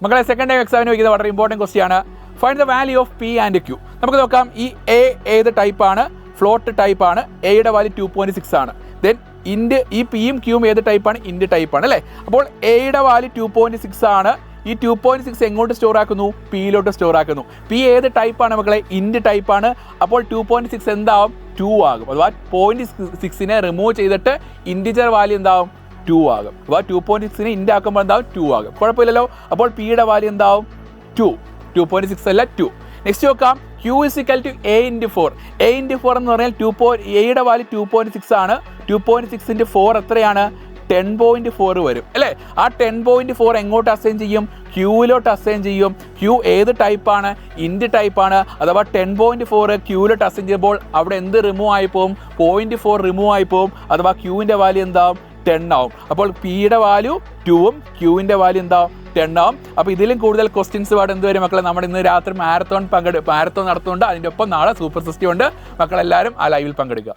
മക്കളെ second time എക്സാമിന് വയ്ക്കുന്നത് വളരെ ഇമ്പോർട്ടൻറ്റ് ക്വസ്റ്റ്യൻ ആണ്. Find the value of P and Q. നമുക്ക് നോക്കാം ഈ എ ഏത് ടൈപ്പാണ്, ഫ്ലോട്ട് ടൈപ്പാണ്, എയുടെ വാല്യൂ 2.6 ആണ്. ദെൻ ഇൻഡ് ഈ പിയും ക്യൂവും ഏത് ടൈപ്പാണ്, ഇൻഡ് ടൈപ്പാണ് അല്ലേ. അപ്പോൾ എയുടെ വാല്യൂ 2.6 ആണ്. ഈ 2.6 എങ്ങോട്ട് സ്റ്റോർ ആക്കുന്നു, പിയിലോട്ട് സ്റ്റോർ ആക്കുന്നു. പി ഏത് ടൈപ്പാണ് മക്കളെ, ഇൻഡ് ടൈപ്പാണ്. അപ്പോൾ 2.6 എന്താവും, 2 ആകും. അഥവാ 0.6നെ റിമൂവ് ചെയ്തിട്ട് ഇൻഡിജർ വാല്യൂ എന്താവും, 2 ആകും. അഥവാ 2.6നെ ഇൻഡ് ആക്കുമ്പോൾ എന്താവും, 2 ആകും. കുഴപ്പമില്ലല്ലോ. അപ്പോൾ പിയുടെ വാല്യൂ എന്താവും, 2. 2.6 അല്ല 2. നെക്സ്റ്റ് നോക്കാം, Q is equal to A into 4. A into 4 എന്ന് പറഞ്ഞാൽ എയുടെ വാല്യൂ 2.6 ആണ്. 2.6 into 4 എത്രയാണ്, 10.4 വരും അല്ലേ. ആ 10.4 എങ്ങോട്ട് അസൈൻ ചെയ്യും, ക്യൂവിലോട്ട് അസൈൻ ചെയ്യും. ക്യൂ ഏത് ടൈപ്പാണ്, ഇൻഡ് ടൈപ്പാണ്. അഥവാ 10.4 ക്യൂവിലോട്ട് അസൈൻ ചെയ്യുമ്പോൾ അവിടെ എന്ത് റിമൂവ് ആയി പോകും, 0.4 റിമൂവ് ആയി പോകും. അഥവാ ക്യൂവിൻ്റെ വാല്യൂ എന്താവും, 10 ആവും. അപ്പോൾ പിയുടെ വാല്യൂ 2ഉം ക്യൂവിൻ്റെ വാല്യൂ എന്താവും, 10 ആവും. അപ്പോൾ ഇതിലും കൂടുതൽ ക്വസ്റ്റ്യൻസ് പാട് എന്ത് വരും മക്കളെ, നമ്മുടെ ഇന്ന് രാത്രി മാരത്തോൺ നടത്തുന്നുണ്ട്. അതിൻ്റെ ഒപ്പം നാളെ സൂപ്പർ സിസ്റ്റം ഉണ്ട്. മക്കളെല്ലാവരും ആ ലൈവിൽ പങ്കെടുക്കുക.